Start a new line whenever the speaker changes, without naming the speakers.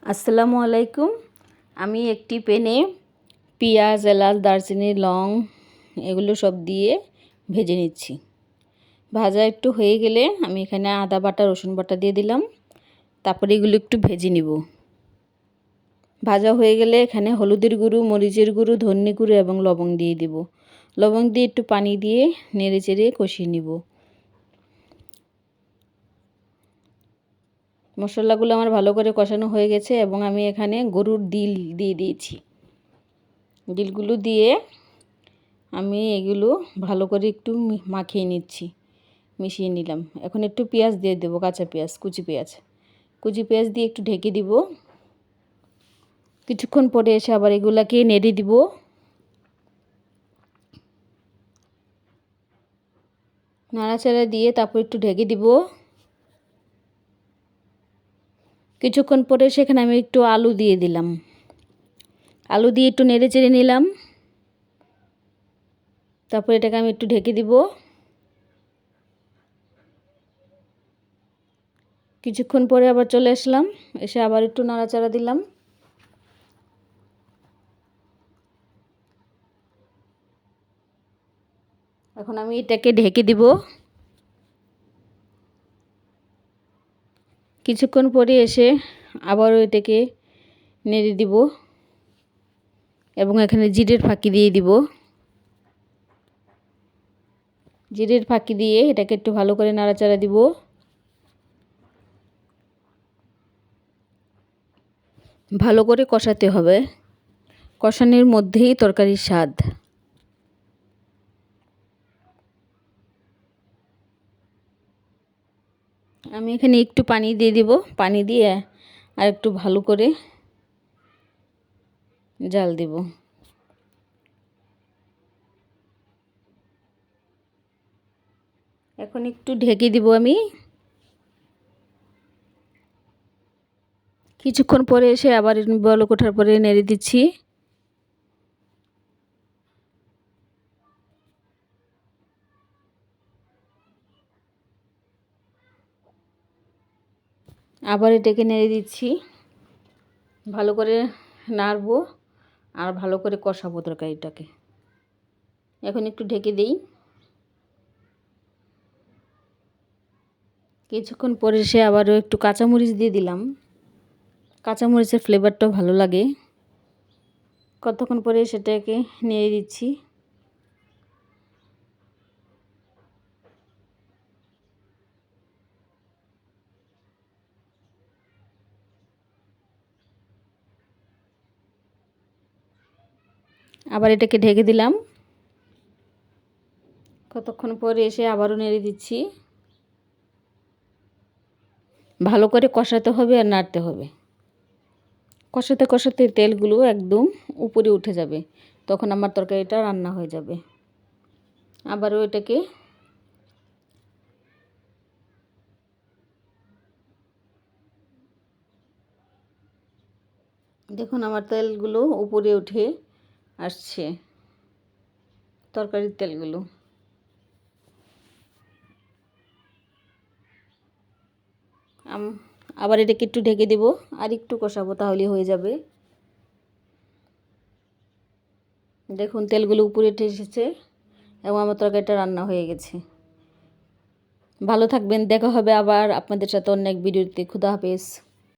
আসসালামু আলাইকুম। আমি একটি প্যানে পেঁয়াজ, এলাচ, দারচিনি, লং এগুলো সব দিয়ে ভেজে নিচ্ছি। ভাজা একটু হয়ে গেলে আমি এখানে আদা বাটা, রসুন বাটা দিয়ে দিলাম। তারপরে এগুলো একটু ভেজে নিব। ভাজা হয়ে গেলে এখানে হলুদের গুঁড়ো, মরিচের গুঁড়ো, ধনে গুঁড়ো এবং লবণ দিয়ে দিব। লবণ দিয়ে একটু পানি দিয়ে নেড়ে চেড়ে কষিয়ে নিব। মশলাগুলো আমার ভালো করে কষানো হয়ে গেছে এবং আমি এখানে গরুর ডিল দিয়ে দিয়েছি। ডিলগুলো দিয়ে আমি এগুলো ভালো করে একটু মাখিয়ে নিচ্ছি, মিশিয়ে নিলাম। এখন একটু পেঁয়াজ দিয়ে দেবো, কাঁচা পেঁয়াজ, কুচি পেঁয়াজ দিয়ে একটু ঢেকে দিব। কিছুক্ষণ পরে এসে আবার এগুলাকে নেড়ে দিব। নাড়াচাড়া দিয়ে তারপর একটু ঢেকে দিব। কিছুক্ষণ পরে সেখানে আমি একটু আলু দিয়ে দিলাম। আলু দিয়ে একটু নেড়ে চেড়ে নিলাম। তারপর এটাকে আমি একটু ঢেকে দিব। কিছুক্ষণ পরে আবার চলে আসলাম, এসে আবার একটু নাড়াচাড়া দিলাম। এখন আমি এটাকে ঢেকে দিব। কিছুক্ষণ পরে এসে আবারও এটাকে নেড়ে দিব এবং এখানে জিরের ফাঁকি দিয়ে দিব। জিরের ফাঁকি দিয়ে এটাকে একটু ভালো করে নাড়াচাড়া দিব। ভালো করে কষাতে হবে, কষানোর মধ্যেই তরকারির স্বাদ। আমি এখানে একটু পানি দিয়ে দিব। পানি দিয়ে আর একটু ভালো করে জাল দিব। এখন একটু ঢেকে দিব আমি। কিছুক্ষণ পরে এসে আবার বলক ওঠার পরে নেড়ে দিচ্ছি। আবার এটাকে নেড়ে দিচ্ছি। ভালো করে নাড়বো আর ভালো করে কষাবো তরকারিটাকে। এখন একটু ঢেকে দিই। কিছুক্ষণ পরে এসে আবারও একটু কাঁচামরিচ দিয়ে দিলাম। কাঁচামরিচের ফ্লেভারটাও ভালো লাগে। কতক্ষণ পরে সেটাকে নেড়ে দিচ্ছি। আবার এটাকে ঢেকে দিলাম। কতক্ষণ পরে এসে আবারও নেড়ে দিচ্ছি। ভালো করে কষাতে হবে আর নাড়তে হবে। কষাতে কষাতে তেলগুলো একদম উপরে উঠে যাবে, তখন আমার তরকারিটা রান্না হয়ে যাবে। আবারও এটাকে দেখুন, আমার তেলগুলো উপরে উঠে আসছে, তরকারির তেলগুলো। আবার এটাকে একটু ঢেকে দেব, আর একটু কষাবো, তাহলে হয়ে যাবে। দেখুন, তেলগুলো উপরে উঠে এসেছে এবং আমার তরকারিটা রান্না হয়ে গেছে। ভালো থাকবেন, দেখা হবে আবার আপনাদের সাথে অন্য এক ভিডিওতে। খুদা হাফেজ।